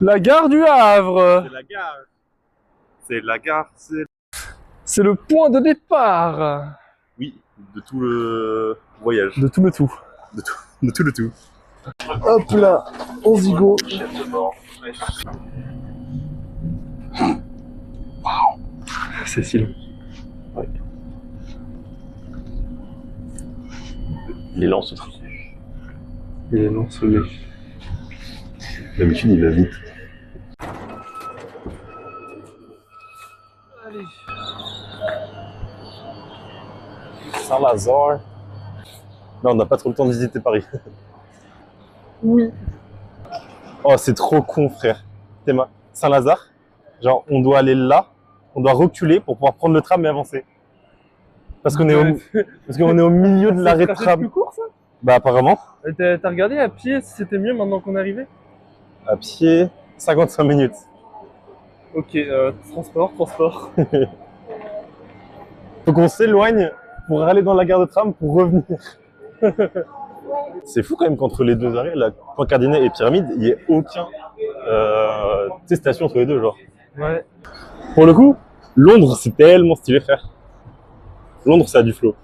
La gare du Havre. C'est la gare. C'est la gare, C'est le point de départ. Oui, de tout le voyage. De tout le tout. De tout le tout. Hop là, on zigo. Cécile. Ouais. Il est lent ce truc. Il est lent ce mec. D'habitude il va vite. Allez. Saint-Lazare. Non, on n'a pas trop le temps de visiter Paris. Oui. Oh, c'est trop con, frère. Théma. Saint-Lazare, genre, on doit aller là, on doit reculer pour pouvoir prendre le tram et avancer. Parce qu'on est, au milieu de l'arrêt de C'est tram. plus court ça? Bah, apparemment. T'as regardé à pied si c'était mieux maintenant qu'on est arrivé? À pied, 55 minutes. Ok, transport. Faut qu'on s'éloigne pour aller dans la gare de tram pour revenir. C'est fou quand même qu'entre les deux arrêts, la Point Cardinet et Pyramide, il n'y ait aucun station entre les deux, genre. Ouais. Pour le coup, Londres, c'est tellement stylé faire. Londres, ça a du flow.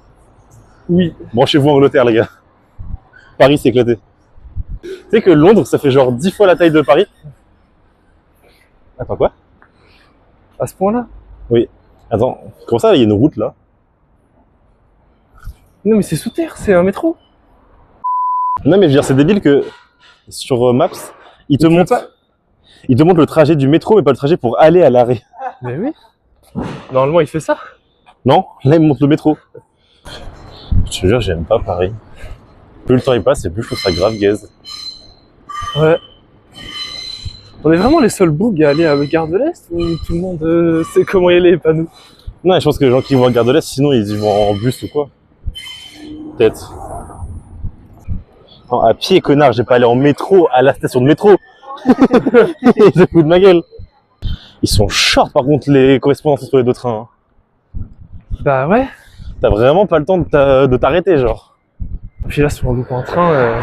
Oui. Branchez-vous Angleterre, les gars. Paris, c'est éclaté. Tu sais que Londres, ça fait genre 10 fois la taille de Paris. Attends, quoi? À ce point-là? Oui. Attends, comment ça, il y a une route là? Non mais c'est sous terre, c'est un métro. Non mais je veux dire, c'est débile que sur Maps, il te montre le trajet du métro, mais pas le trajet pour aller à l'arrêt. Mais oui. Normalement, il fait ça. Non, là il me montre le métro. Je te jure, j'aime pas Paris. Plus le temps il passe, et plus je trouve ça grave gaze. Ouais. On est vraiment les seuls bougs à aller à la gare de l'Est ou tout le monde sait comment y aller et pas nous? Non, je pense que les gens qui vont à Gare de l'Est, sinon ils y vont en bus ou quoi. Peut-être. Non, à pied, connard, j'ai pas allé en métro à la station de métro. Ils se foutent de ma gueule. Ils sont short par contre les correspondances entre les deux trains. Bah ouais. T'as vraiment pas le temps de t'arrêter, genre. Puis là, si on loupe un train,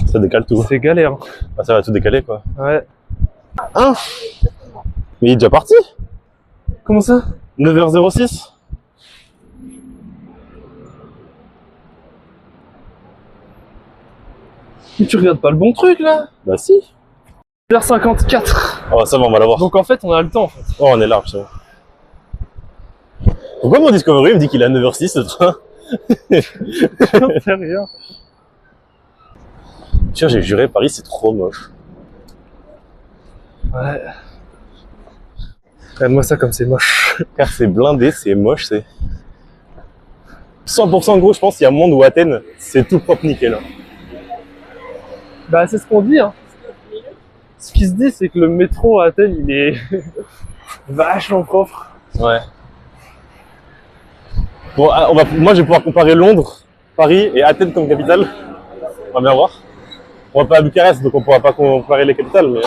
Ça décale tout. c'est galère. Bah, ça va tout décaler quoi. Ouais. Hein? Mais il est déjà parti? Comment ça? 9h06? Mais tu regardes pas le bon truc là? Bah si. 9h54. Oh ça va, on va l'avoir. Donc en fait, on a le temps en fait. Oh on est large, c'est bon. Pourquoi mon Discovery me dit qu'il est à 9h06 le train? J'en sais rien. Tiens, j'ai juré, Paris c'est trop moche. Ouais. Regarde-moi ça comme c'est moche. Car c'est blindé, c'est moche, c'est... 100% gros, je pense qu'il y a monde ou Athènes, c'est tout propre nickel. Bah c'est ce qu'on dit hein. Ce qui se dit c'est que le métro à Athènes il est vachement propre. Ouais. Bon, moi je vais pouvoir comparer Londres, Paris et Athènes comme capitale. On va bien voir. On va pas à Bucarest, donc on pourra pas comparer les capitales, mais...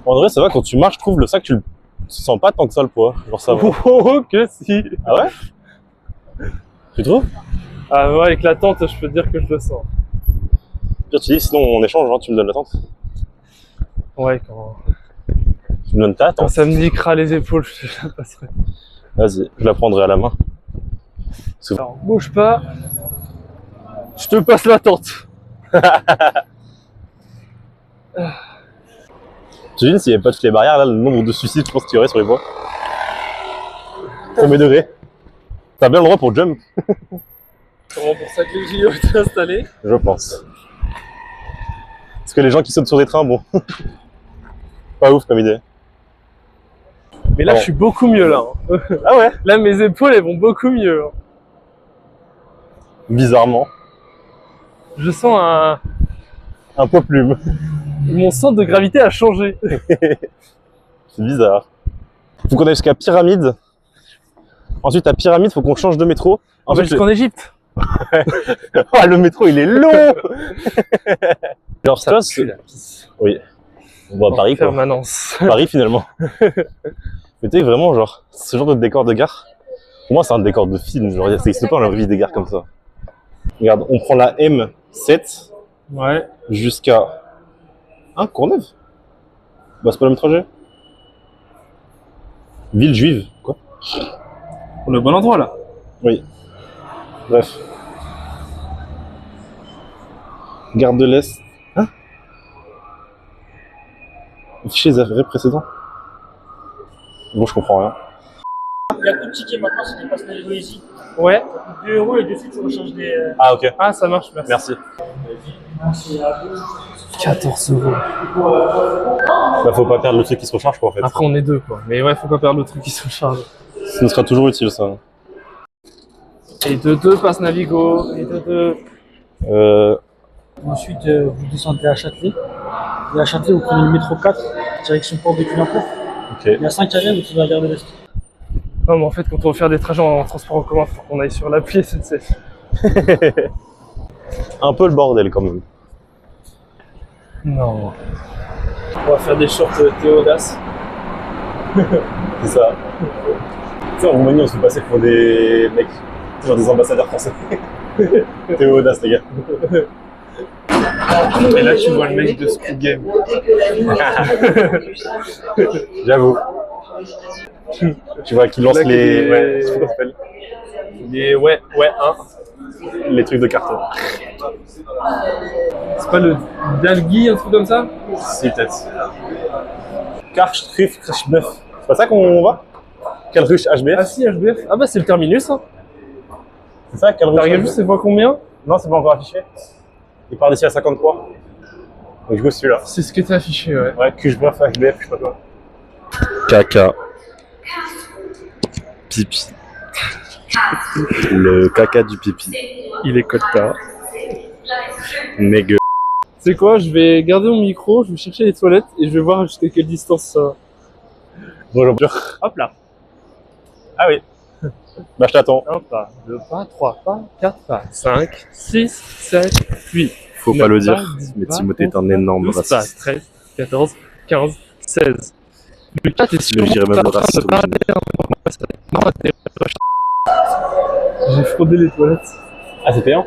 En vrai, ça va, quand tu marches, je trouve le sac, tu sens pas tant que ça le poids. Genre ça va. Oh que si. Ah ouais? Tu trouves? Ah ouais, avec la tente, je peux te dire que je le sens. Pire, tu dis, sinon on échange, hein, tu me donnes la tente. Ouais, quand Tu me donnes ta tente. ça me niquera les épaules, je te la passerai. Vas-y, je la prendrai à la main. Alors, bouge pas. Je te passe la tente. T'imagines s'il n'y avait pas toutes les barrières, là, le nombre de suicides, je pense qu'il y aurait sur les voies. Premier degré. T'as bien le droit pour jump, Comment pour ça que les JO étaient installés? je pense. Parce que les gens qui sautent sur des trains, bon. Pas ouf comme idée. Mais là, Bon. je suis beaucoup mieux là. Hein. Ah ouais? Là, mes épaules, elles vont beaucoup mieux. Hein. Bizarrement. Je sens Un poids plume. mon centre de gravité a changé. C'est bizarre. Faut qu'on aille jusqu'à Pyramide. Ensuite, à Pyramide, faut qu'on change de métro. On va Ensuite, jusqu'en Égypte. Ah, le métro, il est long. Genre ça, pue la pisse. oui. On va à Paris, quoi. Permanence. Paris, finalement. Mais tu sais, vraiment, genre, ce genre de décor de gare, pour moi, c'est un décor de film. Genre, ça n'existe pas dans la vraie vie des gares comme ça. Regarde, on prend la M7 Ouais. jusqu'à... Hein, Courneuve? Bah, c'est pas le même trajet. Ville juive, quoi. On est au bon endroit là. Oui. Bref. Gare de l'Est. Hein? Affiché les arrêts précédents. Bon, je comprends rien. Il y a tout ticket maintenant, si tu passes Navigo ici. Ouais. 2 € et dessus tu recharges des. Ah, ok. Ah, ça marche, merci. Merci. 14 euros. Bah, faut pas perdre le truc qui se recharge, quoi, en fait. Après, on est deux, quoi. Mais ouais, faut pas perdre le truc qui se charge. Ça nous sera toujours utile, ça. Et de deux, passe Navigo. Et de deux. Ensuite, vous descendez à Châtelet. Et à Châtelet, vous prenez le métro 4, direction Porte de Clignancourt. Ok. Il y a 5 arrêts, vous trouvez la gare de l'Est. Non, mais en fait, quand on va faire des trajets en transport en commun, faut qu'on aille sur l'appli SNCF. Un peu le bordel, quand même. Non. On va faire des shorts Théodas. C'est ça. Tu sais, en Roumanie, on se fait passer pour des mecs, genre des ambassadeurs français. T'es audace, les gars. Et là, tu vois le mec de Squid Game. J'avoue. Tu vois qu'il lance Là, les... qui- Ouais, je sais pas comment ça s'appelle. Ouais, Les trucs de carton. C'est pas le Dalgui, un truc comme ça? Si, peut-être. Karch, Truffe, Krashneuf. C'est pas ça qu'on va? Quelle ruche HBF? Ah si, HBF. Ah bah c'est le terminus, hein. C'est ça, quelle ruche? T'as regardé juste, c'est fois combien? Non, c'est pas encore affiché. Il part d'ici à 53. Donc, je go celui-là. C'est ce qui était affiché, ouais. Ouais, Kuchbref, HBF, je sais pas quoi. Caca. Pipi. Le caca du pipi. Il est cotard. Négueux. C'est quoi? Je vais garder mon micro, je vais chercher les toilettes et je vais voir jusqu'à quelle distance ça va. Bonjour. Hop là. Ah oui. Bah, je t'attends. 1 pas, 2 pas, 3 pas, 4 pas, 5, 6, 7, 8. Faut pas le dire, mais Timothée est un énorme 12 pas, raciste. 13, 14, 15, 16. Le 4 est Je sûrement dirais même en train raciste de parler originel. J'ai fraudé les toilettes. Ah, c'est payant?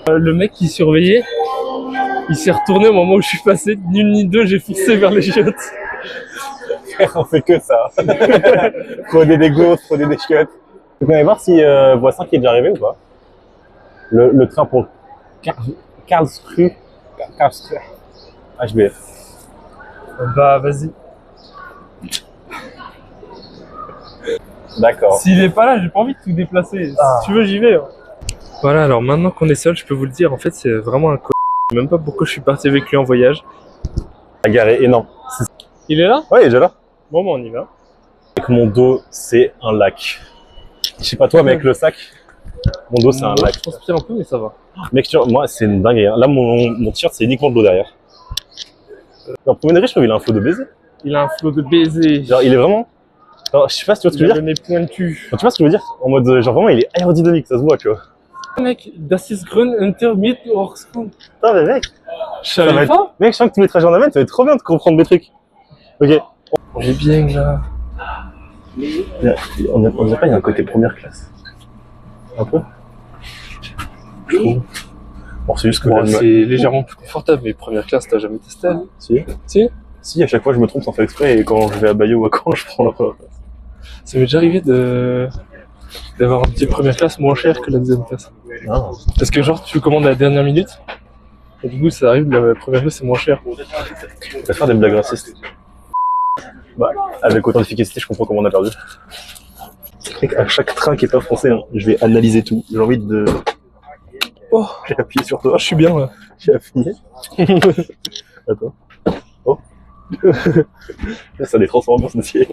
Le mec qui surveillait, il s'est retourné au moment où je suis passé, ni une ni deux, j'ai foncé vers les chiottes. On fait que ça. Frauder des gaufres, frauder des chiottes. Donc, on va voir si Voisin qui est déjà arrivé ou pas. Le train pour Karlsruhe. Karlsruhe. HBF. Bah vas-y. D'accord. S'il est pas là, j'ai pas envie de tout déplacer. Ah. Si tu veux, j'y vais. Hein. Voilà, alors maintenant qu'on est seul, je peux vous le dire, en fait, c'est vraiment un con. Je sais même pas pourquoi je suis parti avec lui en voyage. La gare est énorme. Il est là? Ouais, il est déjà là. Bon, bah on y va. Avec mon dos, c'est un lac. Je sais pas toi, mais avec le sac, mon dos, c'est un Moi, lac. je transpire un peu, mais ça va. Mec, tu vois, moi, c'est une dingue. Là, mon t-shirt, c'est uniquement de l'eau derrière. Alors, premier degré, je trouve qu'il a un flot de baiser. Il a un flot de baisers. Genre, il est vraiment. Alors, je sais pas si tu vois ce que Il je a veux dire. le nez pointu. Tu vois ce que je veux dire? En mode, genre, vraiment, il est aérodynamique, ça se voit, tu vois. Mec, das ist grün unter mit Orskunt. Putain, mais mec, Je ça va savais être... pas. Mec, je sens que tous les trajets en amène, ça va être trop bien de comprendre mes trucs. Ok. J'ai bien là. On dirait pas, il y a un côté première classe. Un peu. Je trouve. Bon, c'est juste que Bon, là, c'est légèrement plus confortable, mais première classe, t'as jamais testé? Hein. Si. Si. Si, à chaque fois, je me trompe sans faire exprès, et quand je vais à Bayeux ou à Caen, je prends la première classe. Ça m'est déjà arrivé d'avoir un petit première classe moins cher que la deuxième classe. Ah. Parce que genre, tu commandes à la dernière minute, et du coup, ça arrive, la première classe, c'est moins cher. On va faire des blagues racistes. Bah, avec autant d'efficacité, je comprends comment on a perdu. Mec, à chaque train qui est pas français, hein, je vais analyser tout. J'ai envie de... Oh, J'ai appuyé sur toi. je suis bien là. J'ai appuyé. Attends. Oh. Ça les transforme en dossier.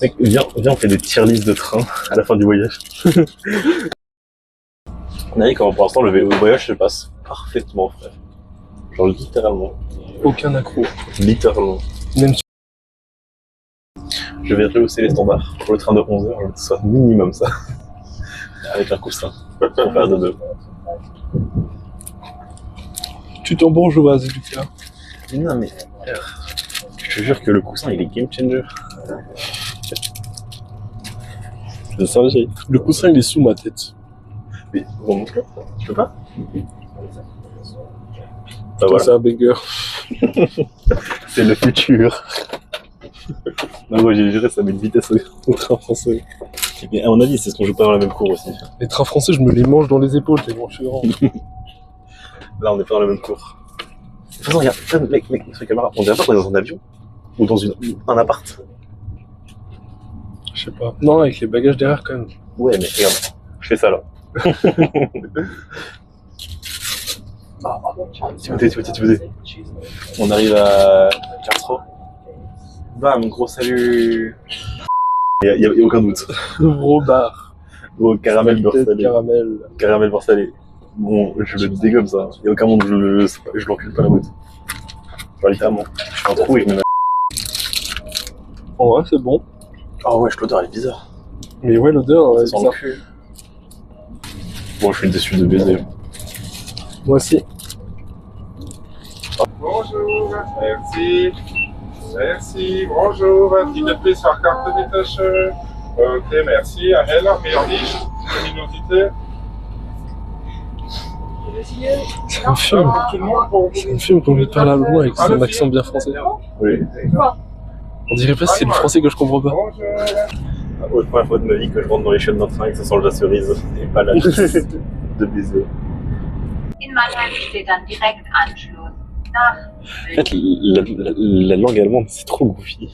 Mec, viens, on fait des tier lists de trains à la fin du voyage. On a dit comment pour l'instant le voyage se passe parfaitement, frère. Genre littéralement. Aucun accro. Littéralement. Même si... Je vais rehausser les standards. Pour le train de 11h, je veux que ce soit minimum ça. Avec un coussin. Pour faire de deux. Tu t'en bourgeoises, Lucas. Non mais, je te jure que le coussin il est game changer. C'est ça, j'ai. Le coussin, il est sous ma tête. Mais bon, je peux pas. Bah voilà. C'est un banger. C'est le futur. Non, moi j'ai juré, ça met une vitesse au train français. Mais à mon avis, c'est ce qu'on joue pas dans la même cour aussi. Les trains français, je me les mange dans les épaules, tellement je suis grand. Là, on n'est pas dans la même cour. De toute façon, regarde, mec, sur la caméra, on dirait pas qu'on est dans un avion ou dans un appart. Je sais pas. Non, avec les bagages derrière quand même. Ouais, mais regarde, je fais ça là. S'il vous plaît. On arrive à Carrefour. Bam, gros salut. Y a aucun doute. Gros bar. Gros caramel beurre salé. Caramel. Beurre salé. Bon, je le dégomme ça. Y a aucun monde où je l'encule pas la route. Genre littéralement. Je fais un trou et je mets ma... En vrai, c'est bon. Oh ouais, l'odeur elle est bizarre. Mais ouais, l'odeur, Ça c'est sent ça. le cul. Bon, je suis déçu de baiser. Moi aussi. Bonjour, merci, bonjour, s'il te plaît sur carte détachée. Ok, merci, un heller, meilleur niche, luminosité. C'est un film. C'est un film qu'on lui parle à loin avec son accent bien français. Oui. On dirait presque que c'est le français que je comprends pas. Bonjour. La première fois de ma vie que je rentre dans les chaînes d'un train et que ça sent la cerise et pas la de baiser. In Mannheim steht dann direkt Anschluss nach En fait, la langue allemande, c'est trop goofy.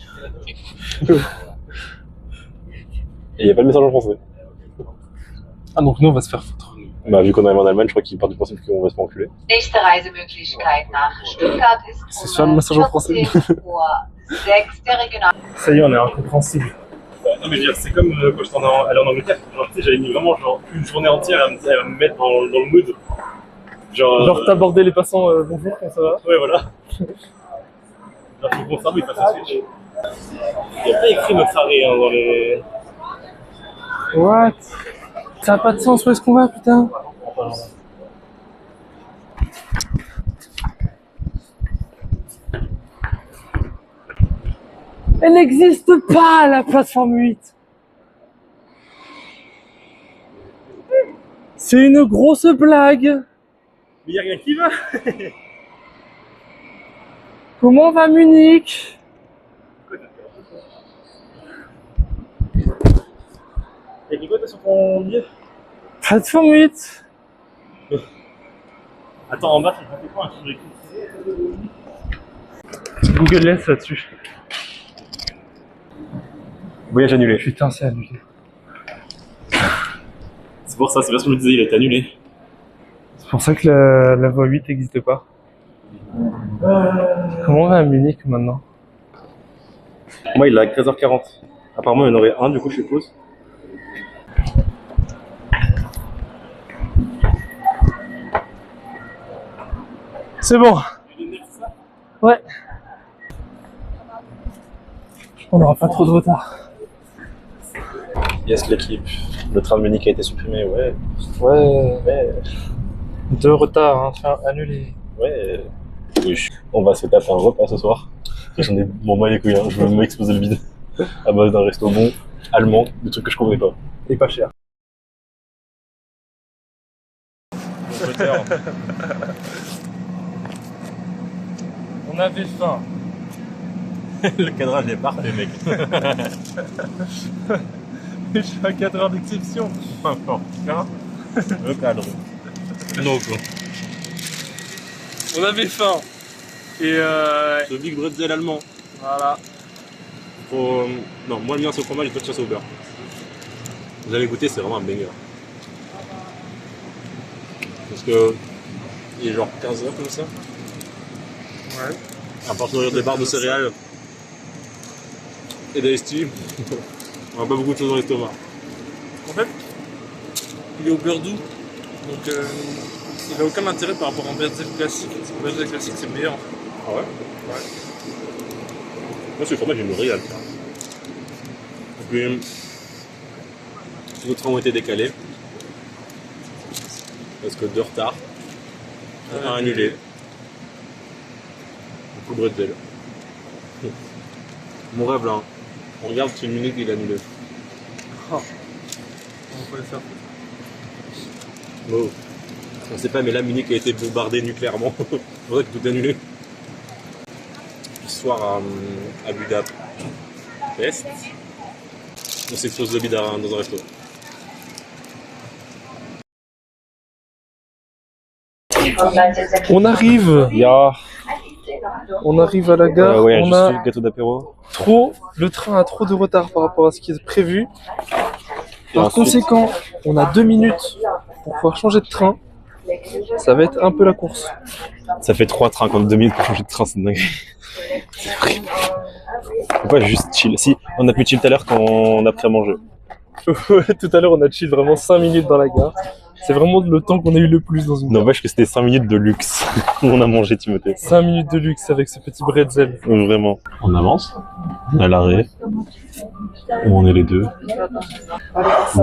Et il n'y a pas le message en français. Ah, donc nous, on va se faire foutre. Bah, vu qu'on arrive en Allemagne, je crois qu'il part du principe qu'on va se faire enculer. Nächste Reisemöglichkeit nach Stuttgart ist C'est ça le message en français. 14:06 der Regional. Ça y est, on est incompréhensible. Non, mais je veux dire, c'est comme quand j'étais allé en Angleterre. Genre, tu sais, j'avais mis vraiment genre une journée entière à me mettre dans le mood. Genre, t'abordais les passants, bonjour, comment ça va? Ouais, voilà. Genre, faut que mon cerveau il fasse un switch. Il n'y a pas écrit notre arrêt hein, dans les. What? Ça a pas de sens, où est-ce qu'on va, putain? Elle n'existe pas, la plateforme 8. C'est une grosse blague. Mais il n'y a rien qui va. Comment va Munich? Y'a quoi toi sur ton billet? Plateforme 8. Attends, en bas, ça fait quoi un truc? Google Lens là-dessus. Voyage annulé. Putain, c'est annulé. C'est pour ça, c'est parce que je me disais, il a été annulé. C'est pour ça que la voie 8 n'existe pas. Comment on va à Munich maintenant? Moi, il est à 13h40. Apparemment, il y en aurait un, du coup, je suppose. C'est bon. Ouais. On n'aura pas trop de retard. Yes, l'équipe. Le train de Munich a été supprimé, ouais. Ouais. De retard, hein, enfin annulé. Ouais. Oui. On va se taper un repas ce soir. J'en ai bon moi les couilles, hein. Je veux m'exposer le vide. À base d'un resto bon, allemand, des trucs que je connais pas. Et pas cher. On avait faim. Le cadrage est parfait, mec. Je suis à 4 heures d'exception. Le cadre. Non, quoi. On avait faim. Et Ce Big Bretzel allemand. voilà. Non, moi le mien c'est au fromage et toi tu au beurre. Vous allez goûter, c'est vraiment un banger. Parce que il est genre 15h comme ça. Ouais. À part nourrir des barres de céréales et des styles, on a pas beaucoup de choses dans l'estomac. En fait, il est au beurre doux. Donc il n'a aucun intérêt par rapport à un bretzel classique. Le bretzel classique c'est meilleur. Ah ouais? Ouais. Moi ce fromage il me régale. Et puis tous nos trains ont été décalés. Parce que 2 retards. Un annulé. Beaucoup de bretzel. Mon rêve là, hein. On regarde si une minute il est annulé. On va pas le faire. Oh. On sait pas, mais là Munich a été bombardé nucléairement. C'est pour ça que tout est annulé. soir à Budapest. On s'explose le bide dans un resto. On arrive. On arrive à la gare. Ouais, on a gâteau d'apéro. le train a trop de retard par rapport à ce qui est prévu. Et Par ensuite- conséquent, on a 2 minutes pour pouvoir changer de train. Ça va être un peu la course. Ça fait 3 trains contre 2 minutes pour changer de train, c'est dingue. Pourquoi juste chill? Si, on a pu chill tout à l'heure quand on a pris à manger. Ouais, tout à l'heure, on a chill vraiment 5 minutes dans la gare. C'est vraiment le temps qu'on a eu le plus dans une gare. N'empêche que c'était 5 minutes de luxe. On a mangé Timothée. 5 minutes de luxe avec ce petit bretzel. Vraiment. On avance. On a l'arrêt. Où on est les deux.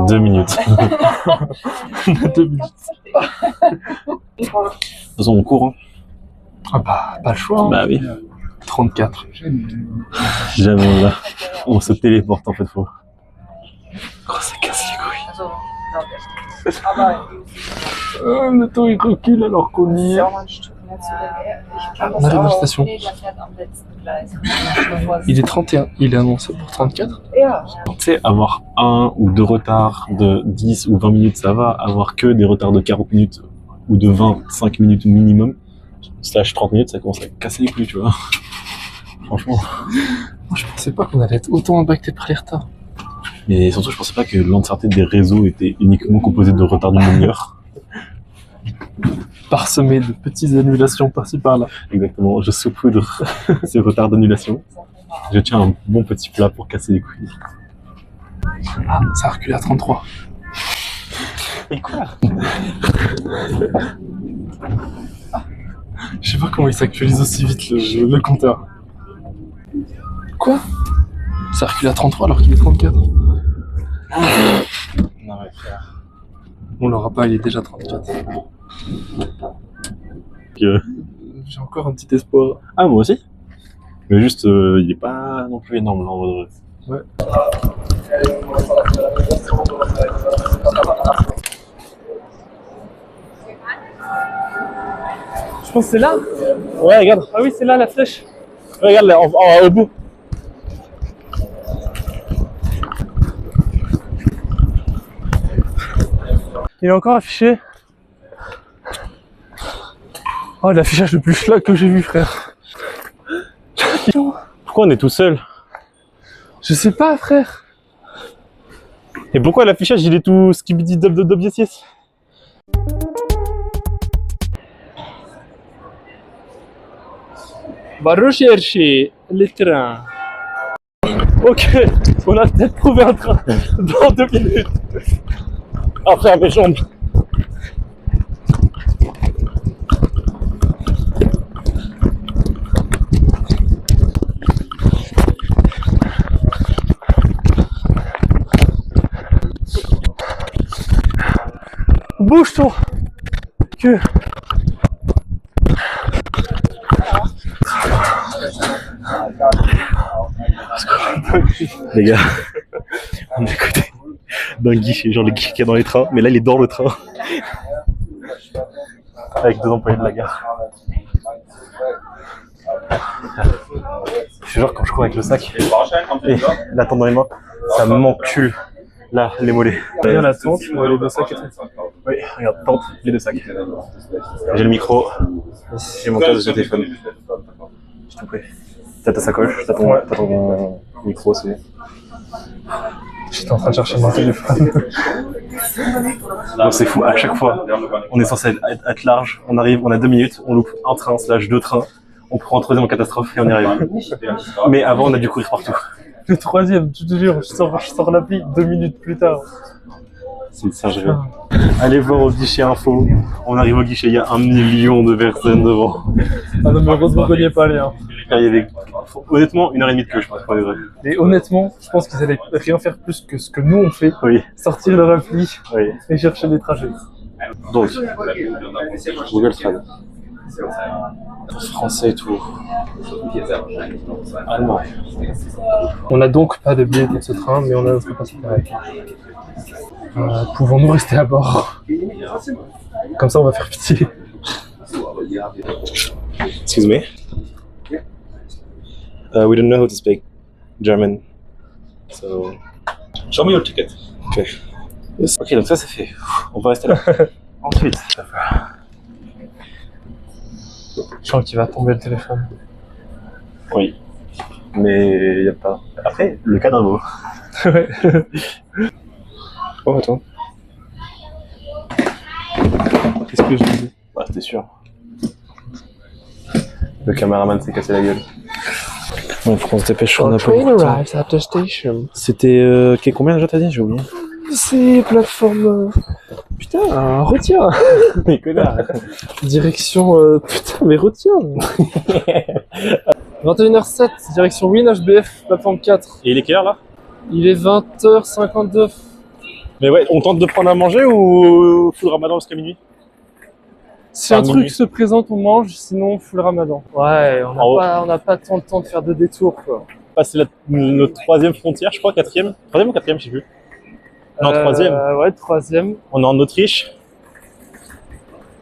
2 minutes. On a 2 minutes. De toute façon, on court. Hein. Ah bah, pas le choix. Hein. Bah oui. 34. Jamais on l'a. On se téléporte en fait, faut. Oh, ça casse les couilles. Le temps il recule alors qu'on y est. On arrive à la station. Il est 31. Il est annoncé pour 34. Tu sais, avoir 1 ou 2 retards de 10 ou 20 minutes, ça va. Avoir que des retards de 40 minutes ou de 25 minutes minimum, slash 30 minutes, ça commence à casser les couilles, tu vois. Franchement. Moi, je pensais pas qu'on allait être autant impacté par les retards. Mais surtout, je pensais pas que l'entièreté des réseaux était uniquement composée de retards d'une demi-heure. Parsemé de petites annulations par-ci par-là. Exactement, je saupoudre ces retards d'annulation. Je tiens un bon petit plat pour casser les couilles. Ah, ça recule à 33. Et quoi? Je sais pas comment il s'actualise aussi vite le compteur. Quoi? Ça recule à 33 alors qu'il est 34. Non mais frère. On l'aura pas, il est déjà 34. J'ai encore un petit espoir. Ah, moi aussi. Mais juste, il est pas non plus énorme là en vrai. Ouais. Je pense que c'est là. Ouais, regarde. Ah oui, c'est là la flèche. Regarde là, au bout. Il est encore affiché. Oh, l'affichage le plus schlag que j'ai vu, frère. Pourquoi on est tout seul? Je sais pas, frère. Et pourquoi l'affichage il est tout skibidi dub dub dub yes yes? On va rechercher les trains. Ok, on a peut-être trouvé un train dans 2 minutes. Ah frère, mes jambes. Bouge ton cul. Les gars, on est à côté d'un guichet, genre le guichet qu'il y a dans les trains, mais là il est dans le train. Avec 2 employés de la gare. Je te jure, quand je cours avec le sac et la tente dans les mains, ça m'encule là les mollets. Bien la tente, on va aller dans sac et tout. Oui, regarde, tente, les 2 sacs. J'ai le micro, j'ai mon casque de téléphone. S'il te plaît. T'as ta sacoche, t'as ton micro aussi. J'étais en train de chercher mon téléphone. Non, c'est fou, à chaque fois, on est censé être large, on arrive, on a 2 minutes, on loupe un train slash 2 trains, on prend un 3e en catastrophe et on y arrive. Mais avant, on a dû courir partout. Le 3e, je te jure, je sors l'appli 2 minutes plus tard. C'est une singerie. Allez voir au guichet info, on arrive au guichet, il y a 1 million de personnes devant. Ah non, mais heureusement qu'on n'y est pas allé. Hein. Il y avait, honnêtement, 1h30 de queue, je pense, pour les vrais. Et honnêtement, je pense qu'ils allaient rien faire plus que ce que nous on fait. Oui, Sortir leur appli oui. et chercher les trajets. Donc, Google Trad. Français et tout. Allemand. On n'a donc pas de billet dans ce train, mais on a notre passeport avec. Pouvons-nous rester à bord? Comme ça, on va faire pitié. Excuse me. We don't know how to speak German. So... Show me your ticket. Ok. Ok, donc ça c'est fait. On peut rester là. Ensuite... Je sens qu'il va tomber le téléphone. Oui. Mais y a pas... Après, le cadavre. Ouais. Oh, attends. Qu'est-ce que je disais? Ouais, c'était sûr. Le caméraman s'est cassé la gueule. Bon, faut qu'on se dépêche, on a pas beaucoup de temps. arrives at the station. C'était... combien déjà t'as dit? J'ai oublié. C'est plateforme... Putain, retiens. Mais connard. Direction... Putain, mais retiens. 21h07, direction Win HBF, plateforme 4. Et il est quelle heure là? Il est 20h59. Mais ouais, on tente de prendre à manger ou full ramadan jusqu'à minuit? Si un Par truc minuit. se présente, on mange, sinon full ramadan. Ouais, on n'a pas tant de temps de faire de détours, quoi. Passer notre troisième frontière, je crois, quatrième. Troisième ou quatrième, je sais plus. Non, troisième. Ouais, troisième. On est en Autriche.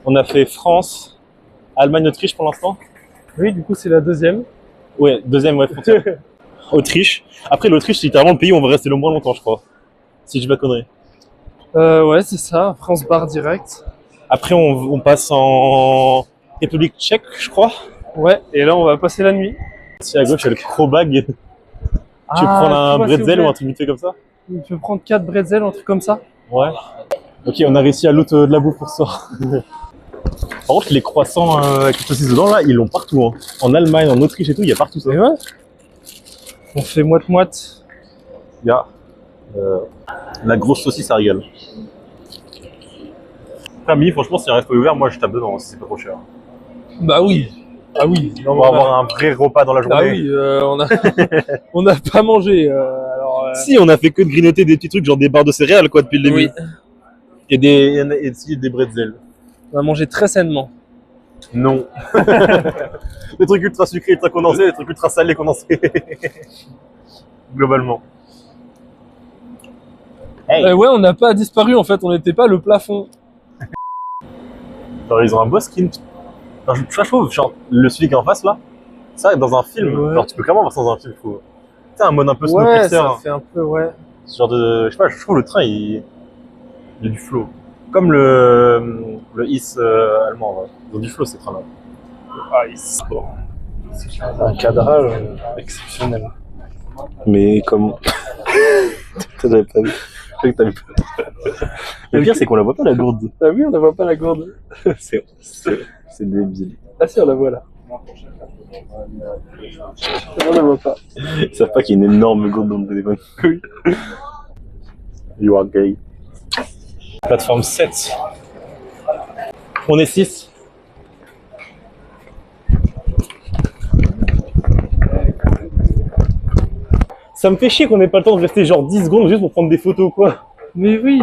On a fait France, Allemagne, Autriche pour l'instant. Oui, du coup, c'est la deuxième. Ouais, deuxième ouais, frontière. Autriche. Après, l'Autriche, c'est littéralement le pays où on va rester le moins longtemps, je crois. Si je dis pas connerie. Ouais, c'est ça, France barre direct. Après, on passe en République tchèque, je crois. Ouais, et là, on va passer la nuit. Si à gauche, il y a le Krobag. Tu veux prendre un bretzel ou un truc vite fait comme ça? Tu peux prendre 4 bretzels, un truc comme ça. Ouais. Ok, on a réussi à loot de la bouffe pour ça. Par contre, les croissants avec les saucisses dedans, là, ils l'ont partout. Hein. En Allemagne, en Autriche et tout, il y a partout ça. Et ouais. On fait moite-moite. Il y a la grosse saucisse à régale. Famille, franchement, si un resto est ouvert, moi je tape dedans, si c'est pas trop cher. Bah oui. Ah oui. On va avoir un vrai repas dans la journée. Ah oui, on a pas mangé. Alors, Si, on a fait que de grignoter des petits trucs, genre des barres de céréales, quoi, depuis le début. oui. Et des bretzels. On a mangé très sainement. Non. Des trucs ultra sucrés, ultra condensés, des trucs ultra salés, condensés. Globalement. Hey. Ouais, on n'a pas disparu en fait, on n'était pas le plafond. Genre, ils ont un beau skin. Genre, je trouve, genre, le celui qui est en face là, ça, dans un film, Ouais. genre, tu peux clairement voir ça dans un film, je trouve. Tu sais, un mode un peu Ouais, Snowpiercer. ça fait un peu, ouais. Ce genre de. Je sais pas, je trouve le train, il a du flow. Comme le IS allemand, ouais. Ils ont du flow ces trains-là. IS. Un cadrage exceptionnel. Mais comment? T'avais pas vu. Je sais que t'avais pas. Le pire, c'est qu'on la voit pas la gourde. T'as vu, on ne voit pas la gourde. C'est débile. Ah si, on la voit là. On la voit pas. Ils savent pas qu'il y a une énorme gourde dans le téléphone. Oui. You are gay. Plateforme 7. On est 6. Ça me fait chier qu'on ait pas le temps de rester genre 10 secondes juste pour prendre des photos ou quoi. Mais oui.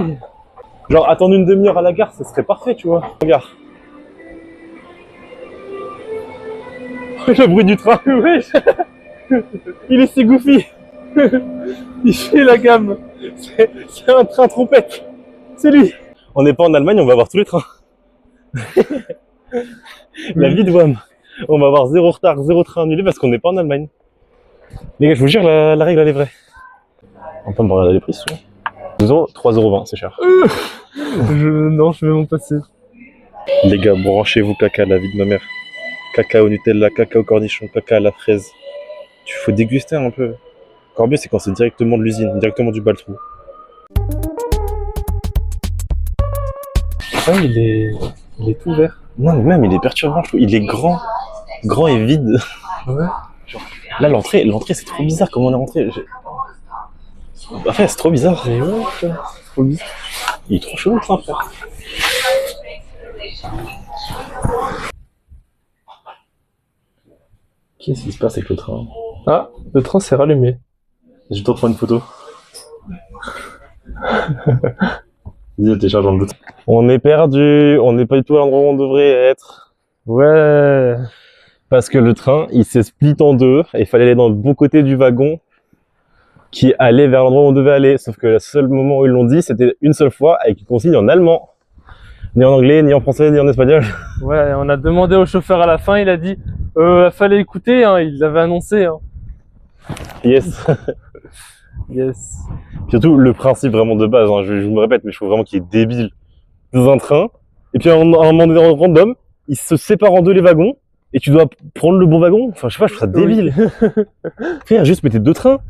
Genre attendre une demi-heure à la gare, ça serait parfait, tu vois. Regarde. Le bruit du train. Oui. Il est si goofy. Il fait la gamme. C'est un train trompette. C'est lui. On n'est pas en Allemagne, on va avoir tous les trains. La vie de WAM. On va avoir 0 retard, 0 train annulé parce qu'on n'est pas en Allemagne. Les gars, je vous jure, la règle elle est vraie. On peut me regarder les prix, souvent. 2 €, 3,20 €, c'est cher. Non, je vais m'en passer. Les gars, branchez-vous caca, la vie de ma mère. Caca au Nutella, caca au cornichon, caca à la fraise. Tu faut déguster un peu. Encore mieux, c'est quand c'est directement de l'usine, directement du Baltrou. Ah, il est tout vert. Non, mais même, il est perturbant, je trouve. Il est grand et vide. Ouais. Là, l'entrée, c'est trop bizarre comment on est rentré. Enfin, c'est trop bizarre. Mais ouais, c'est trop bizarre. Il est trop chaud le train, frère. Qu'est-ce qui se passe avec le train? Ah, le train s'est rallumé. Je vais te prendre une photo. Vas-y, télécharge dans le doute. On est perdu, on n'est pas du tout à l'endroit où on devrait être. Ouais. Parce que le train, il s'est split en deux et il fallait aller dans le bon côté du wagon qui allait vers l'endroit où on devait aller. Sauf que le seul moment où ils l'ont dit, c'était une seule fois avec une consigne en allemand. Ni en anglais, ni en français, ni en espagnol. Ouais, on a demandé au chauffeur à la fin, il a dit fallait écouter, hein, il l'avait annoncé. Hein. Yes. Yes. Surtout le principe vraiment de base, hein, je me répète, mais je trouve vraiment qu'il est débile. Dans un train, et puis à un moment donné, random, ils se séparent en deux les wagons, et tu dois prendre le bon wagon. Enfin, je sais pas, je trouve ça débile. Frère, juste mettez 2 trains.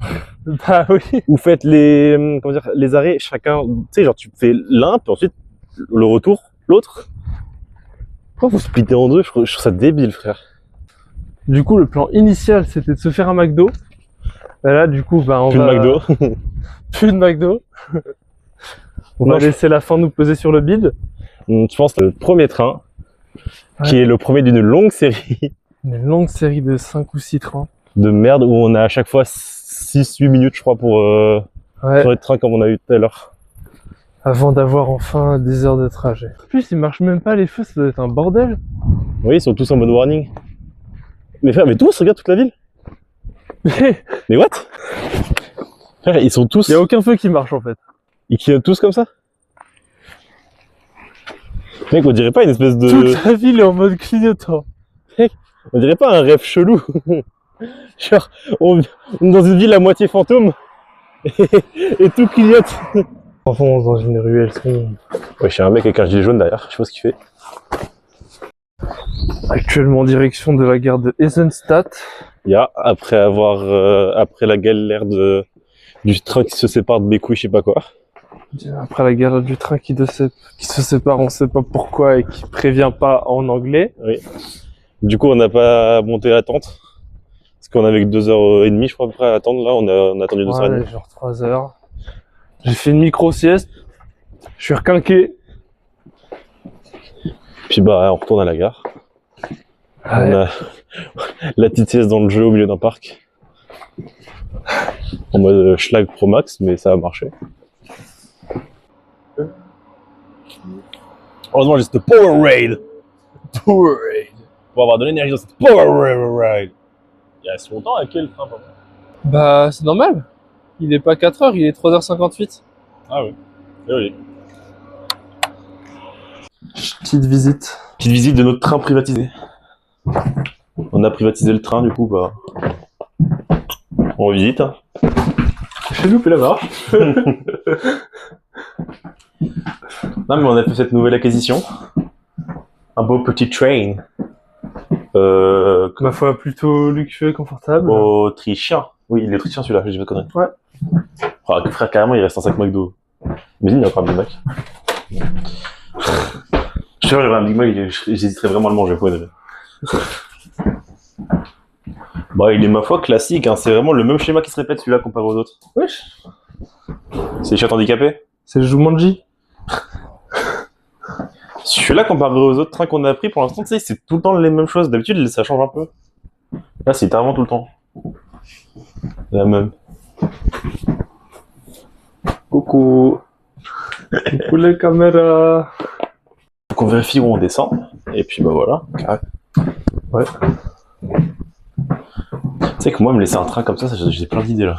Bah oui. Ou faites les, comment dire, les arrêts chacun, tu sais, genre tu fais l'un, puis ensuite le retour, l'autre. Pourquoi vous splittez en deux? Je trouve ça débile, frère. Du coup, le plan initial, c'était de se faire un McDo. Et là, du coup, bah, on Plus va... de McDo. Plus de McDo. On va laisser la fin nous peser sur le bide. Je pense le premier train, qui est le premier d'une longue série Une longue série de 5 ou 6 trains. de merde où on a à chaque fois 6-8 minutes, je crois, pour sur les trains comme on a eu tout à l'heure. Avant d'avoir enfin des heures de trajet. En plus, ils marchent même pas les feux, ça doit être un bordel. Oui, ils sont tous en mode warning. Mais frère, mais tous, regarde toute la ville. Mais what? Frère, ils sont tous... Il y a aucun feu qui marche en fait. Ils clignotent tous comme ça? Mec, on dirait pas une espèce de... Toute la ville est en mode clignotant. On dirait pas un rêve chelou. Genre, on est dans une ville à moitié fantôme et tout clignote. Enfants dans une ruelle sombre. Ouais, je suis un mec avec un gilet jaune derrière, je sais pas ce qu'il fait. Actuellement en direction de la gare de Eisenstadt. Il y a, après la galère du train qui se sépare de Bécouille, je sais pas quoi. Après la gare du train qui se sépare, on sait pas pourquoi et qui prévient pas en anglais. Oui. Du coup, on n'a pas monté la tente. Parce qu'on avait que 2h30, je crois, à peu près à attendre. Là, on a attendu 2h30. Ouais, genre 3 heures. J'ai fait une micro-sieste. Je suis requinqué. Puis bah, on retourne à la gare. Ouais. On a la petite sieste dans le jeu au milieu d'un parc. En mode schlag pro max, mais ça a marché. Heureusement, j'ai cette Powerade. Pour avoir de l'énergie dans cette Powerade. Il reste longtemps à quel train, papa? Bah, c'est normal. Il est pas 4 heures, il est 3h58. Ah oui. Oui. Petite visite. Petite visite de notre train privatisé. On a privatisé le train, du coup, bah. On visite. Hein. J'ai loupé la marche. Non, mais on a fait cette nouvelle acquisition. Un beau petit train. Ma foi, plutôt luxueux et confortable. Autrichien. Oui, il est autrichien celui-là, je dis pas de conneries. Ouais. Ah, frère, carrément, il reste un sac McDo. Mais il n'y a pas un Big Mac. Je suis sûr, j'aurais un Big Mac, j'hésiterais vraiment à le manger, pour être vrai. Bah, il est ma foi classique, hein. C'est vraiment le même schéma qui se répète celui-là comparé aux autres. Wesh. C'est les chiottes handicapés. C'est le Jumanji. Celui-là comparé aux autres trains qu'on a pris pour l'instant, tu sais, c'est tout le temps les mêmes choses. D'habitude, ça change un peu. Là, c'est littéralement tout le temps la même. Coucou. Coucou les caméras. Donc on vérifie où on descend. Et puis bah voilà. Carré. Ouais. Tu sais que moi, me laisser un train comme ça, j'ai plein d'idées là.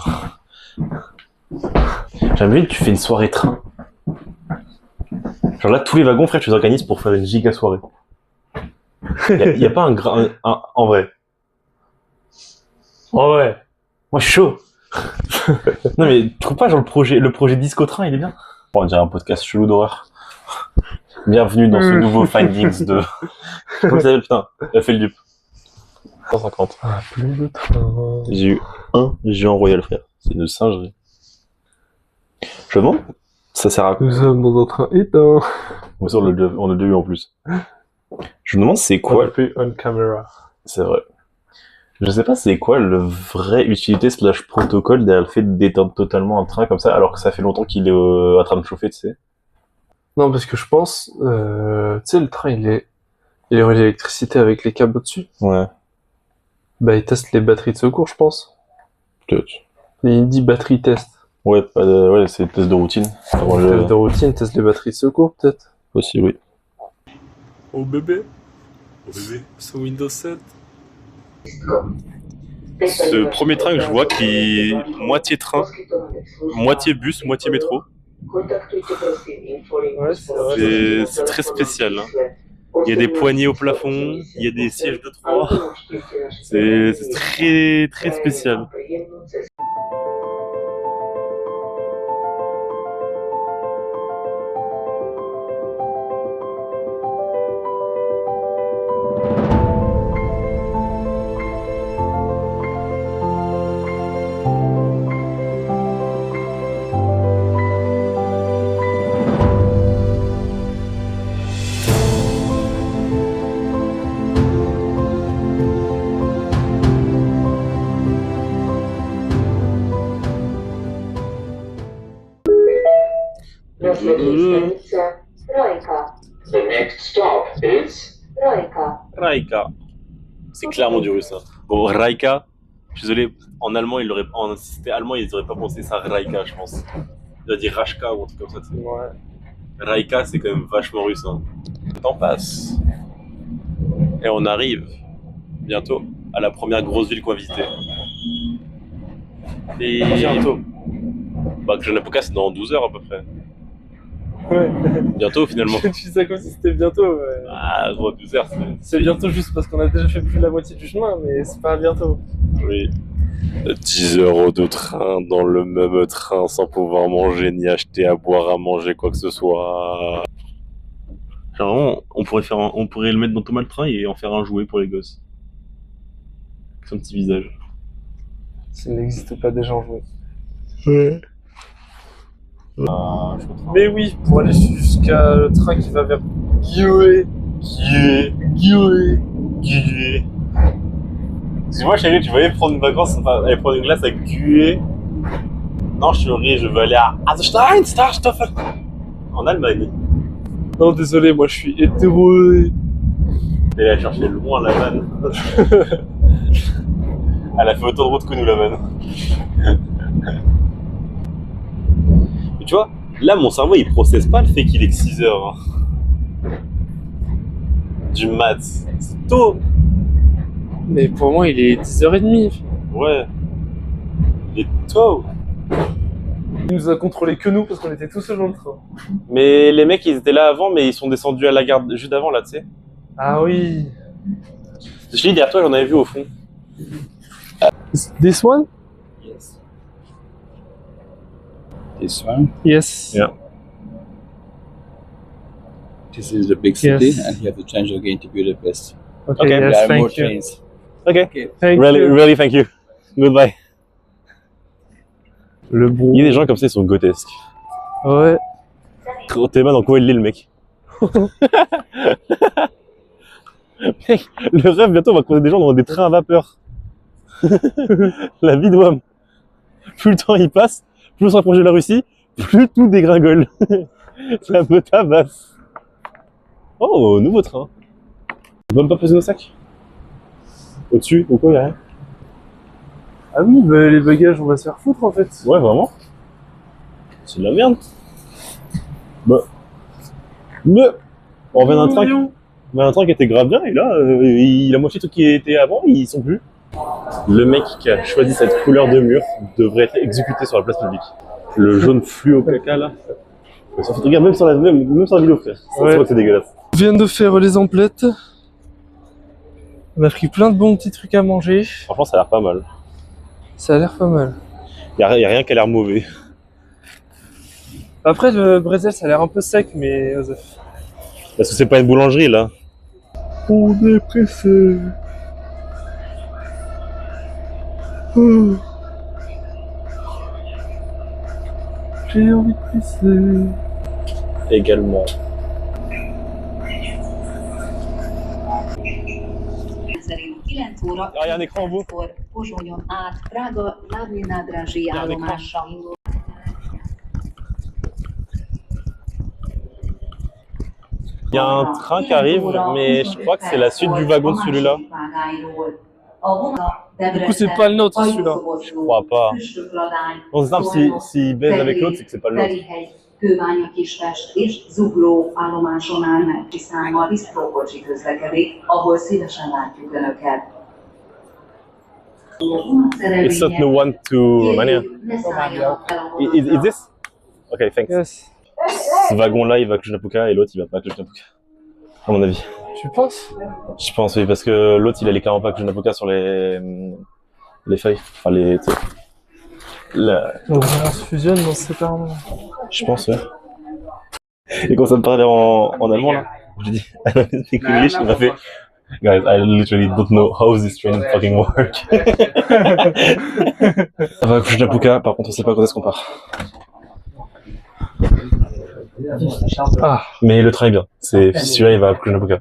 J'aimerais bien que tu fais une soirée train. Genre là, tous les wagons, frère, tu les organises pour faire une giga soirée. Y a pas en vrai. Oh ouais. Moi, je suis chaud. Non mais, tu trouves pas genre le projet Disco Train, il est bien? Bon, on dirait un podcast chelou d'horreur. Bienvenue dans ce nouveau Findings de... Comment ça s'appelle, putain? La fait le dupe. 150. Ah, plus de train. J'ai eu un géant royal, frère. C'est une singerie. Je me demande, ça sert à quoi? Nous sommes dans un train éteint. On a déjà eu en plus. Je me demande c'est quoi... On camera. C'est vrai. Je sais pas c'est quoi le vrai utilité / protocole derrière le fait d'éteindre totalement un train comme ça alors que ça fait longtemps qu'il est en train de chauffer, tu sais. Non, parce que je pense, tu sais, le train, il est relié à l'électricité avec les câbles au-dessus. Ouais. Bah, il teste les batteries de secours, je pense. Peut-être. Il dit batterie test. Ouais, ouais, c'est test de routine. Avant Test de routine, teste les batteries de secours, peut-être. Aussi, oui. Au bébé. Sous Windows 7. Ce premier train que je vois qui est moitié train, moitié bus, moitié métro. Ouais, c'est vrai. C'est très spécial. Hein. Il y a des poignées au plafond, il y a des sièges de 3. C'est très très spécial. Rajka. The next stop is Rajka. Raika. C'est clairement du russe. Hein. Bon, Raika, je suis désolé, en allemand, si c'était allemand, ils n'auraient pas pensé ça Raika, je pense. Il doit dire Rashka ou un truc comme ça. Tu sais. Ouais. Raika, c'est quand même vachement russe. Hein. Le temps passe. Et on arrive bientôt à la première grosse ville qu'on va visiter. Et bientôt. Bah, Jonapuka, c'est dans 12 heures à peu près. Ouais. Bientôt finalement. Tu dis ça comme si c'était bientôt. Ouais. Ah, gros, 12 heures, C'est bientôt juste parce qu'on a déjà fait plus de la moitié du chemin, mais c'est pas bientôt. Oui. 10 euros de train dans le même train sans pouvoir manger ni acheter à boire, à manger, quoi que ce soit. Genre, on pourrait le mettre dans Thomas le train et en faire un jouet pour les gosses. Son petit visage. Ça n'existe pas déjà en jouet. Ouais. Mais oui, pour aller jusqu'à le train qui va vers Győr. Excuse-moi, chérie, tu voyais prendre une vacance, aller prendre une glace à Győr. Non, chérie, je veux aller à Steinstoffer. En Allemagne. Non, désolé, moi je suis hétéro. Elle a cherché loin la vanne. Elle a fait autant de route que nous la vanne. Mais tu vois, là mon cerveau il processe pas le fait qu'il est que 6 heures. Hein. Du mat. C'est tôt. Mais pour moi, il est 10h30. Ouais. Il est tôt. Il nous a contrôlé que nous parce qu'on était tous seuls dans le train. Mais les mecs ils étaient là avant mais ils sont descendus à la gare juste avant là, tu sais. Ah oui. Je dis derrière toi j'en avais vu au fond. This one? Yes. This one. Yes. Yeah. This is the big city, Yes. and you have to change again to Budapest. Okay, Okay. There yes, are more thank you. trains. Ok. Thank Really, you. really thank you. Goodbye. Le brou. Il y a des gens comme ça ils sont grotesques. Ouais. T'es mal dans quoi il est le mec. Mec, le rêve bientôt on va croiser des gens dans des trains à vapeur. La vie de Wam. Plus le temps il passe, plus on se rapproche de la Russie, plus tout dégringole. Ça me tabasse. Oh, nouveau train. On va même pas poser nos sacs. Au-dessus, au quoi, y'a rien. Ah oui, bah, les bagages, on va se faire foutre en fait. Ouais, vraiment. C'est de la merde. Bah. Mais. On revient d'un train. On revient d'un train qui était grave bien et là, la moitié de ceux qui étaient avant, ils sont plus. Le mec qui a choisi cette couleur de mur devrait être exécuté sur la place publique. Le jaune fluo caca là. Regarde, même sur la vidéo, frère. Ça Ouais. se voit que c'est dégueulasse. On vient de faire les emplettes. On a pris plein de bons petits trucs à manger. Franchement, ça a l'air pas mal. Ça a l'air pas mal. Y a rien qui a l'air mauvais. Après, le brésil, ça a l'air un peu sec, mais... Parce que c'est pas une boulangerie là. On est pressé. J'ai envie de pisser. Également. Szerint 9 óra Ah, y a un écran en haut. kor Pozsonyon át Prága Lávlinádrázsi Y a un écran. állomással indul. Il y a un train qui arrive, mais je crois que c'est la suite du wagon de celui-là. Du coup, c'est pas le nôtre, celui-là. Je crois pas. On se simple, s'il baise avec l'autre, c'est que c'est pas le nôtre. Kőbánya Kispest és Zugló állomáson áll meg számmal disztrókocsi közlekedik, ahol szívesen látjuk Önöket. It's not the one to Romania. Is this? Okay, thanks. Yes. Ce wagon-là, il va à Cluj-Napoca et l'autre, il va pas à Cluj-Napoca. À mon avis. Tu penses? Je pense, oui, parce que l'autre, il allait clairement pas à Cluj-Napoca sur les feuilles. Enfin, les. Tu sais, Donc, on se fusionne dans ces parents. je pense, ouais. Et quand ça me parlait en allemand, là, je lui ai dit, I don't speak English, il m'a fait, guys, I literally don't know how this train fucking work. Ça va à Cluj-Napoca, par contre, on sait pas quand est-ce qu'on part. Ah. Mais le train est bien. Celui-là, il va à Cluj-Napoca.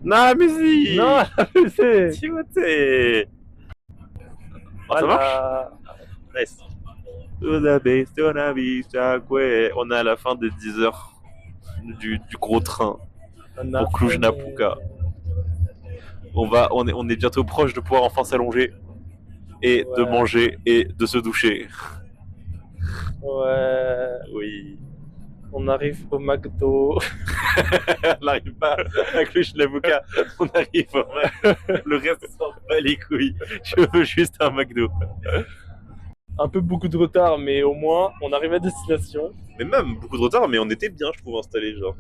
Non, mais si! Non, c'est... Timothée! Ah, ça marche? Nice. On est à la fin des 10 heures du gros train pour Cluj-Napoca. On est bientôt proche de pouvoir enfin s'allonger et de manger et de se doucher. Ouais. Oui. On arrive au McDo. On n'arrive pas à Cluj-Napoca, on arrive au le reste s'en bat les couilles. Je veux juste un McDo. Un peu beaucoup de retard, mais au moins on arrive à destination. Mais même beaucoup de retard, mais on était bien, je trouve, installés, genre.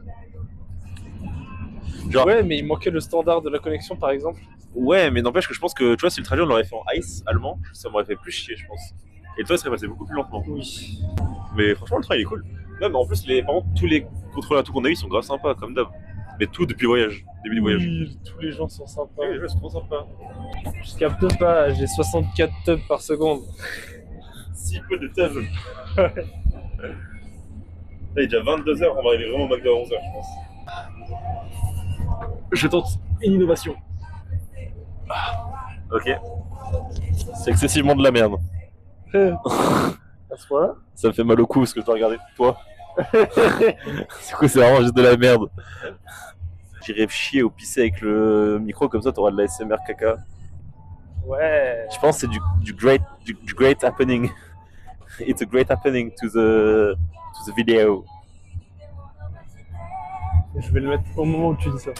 Ouais, mais il manquait le standard de la connexion, par exemple. Ouais, mais n'empêche que je pense que, tu vois, si le trajet on l'aurait fait en ice allemand, ça m'aurait fait plus chier, je pense. Et toi, ça serait passé beaucoup plus lentement. Oui. Mais franchement, le train il est cool. Même en plus, par contre, tous les contrôleurs à tout qu'on a eu sont grave sympas, comme d'hab. Mais tout depuis le voyage, début du voyage. Oui, tous les gens sont sympas. Oui, les gens sont trop sympas. Je capte pas, j'ai 64 tubs par seconde. Si peu de tubs. Là, il est déjà 22h, on va arriver vraiment au McDo à 11h, je pense. Je tente une innovation. Ok. C'est excessivement de la merde. À ce point-là. Ça me fait mal au cou parce que je dois regarder toi. Du coup, c'est vraiment juste de la merde. J'irais chier ou pisser avec le micro, comme ça t'auras de la SMR caca. Ouais. Je pense que c'est du great happening. It's a great happening to the video. Je vais le mettre au moment où tu dis ça.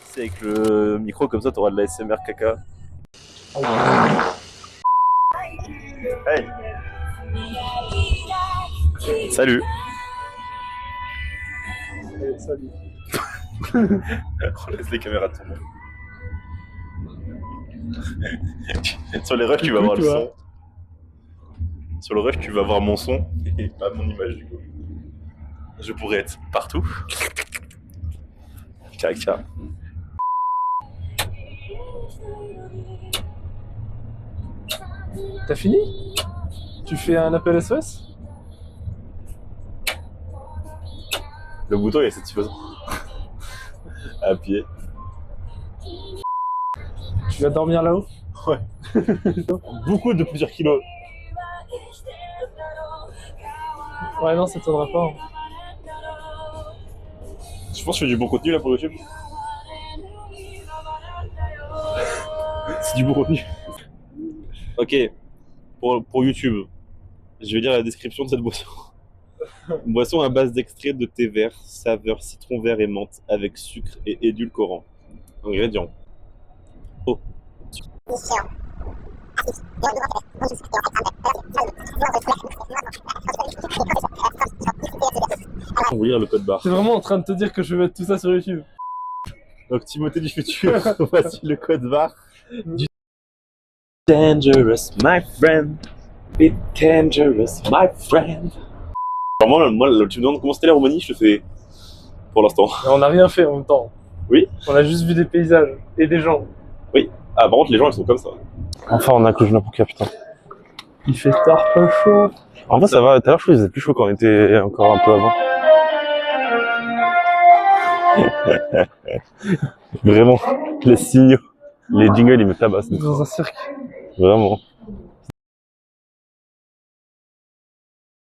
C'est avec le micro, comme ça t'auras de la SMR caca. Hey. Salut. Allez, salut. On laisse les caméras tourner. Sur les rushs, tu vas voir le son. Sur le rush, tu vas voir mon son et pas mon image du coup. Je pourrais être partout. Caca. T'as fini? Tu fais un appel SOS? Le bouton il est satisfaisant. À appuyer. Tu vas dormir là-haut? Ouais. Beaucoup de plusieurs kilos. Ouais, non, ça t'aidera pas. Hein. Je pense que je fais du bon contenu là pour YouTube. C'est du bon contenu. Ok, pour YouTube, je vais lire la description de cette boisson. Une boisson à base d'extrait de thé vert, saveur citron vert et menthe, avec sucre et édulcorant. Ingrédients. Eau. On va lire le code barre. T'es vraiment en train de te dire que je vais mettre tout ça sur YouTube? Donc Timothée du futur, voici le code barre. Dangerous, my friend. Be dangerous, my friend. Alors moi, tu me demandes comment c'était la Roumanie, je te fais pour l'instant. On n'a rien fait en même temps. Oui. On a juste vu des paysages et des gens. Oui. Ah, par contre, les gens, ils sont comme ça. Enfin, on a Cluj-Napoca, putain. Il fait tard, pas chaud. En vrai, ça va. Tout à l'heure, je trouvais que c'était plus chaud quand on était encore un peu avant. Vraiment, les signaux, les jingles, ils me tabassent. Dans un cirque. Vraiment.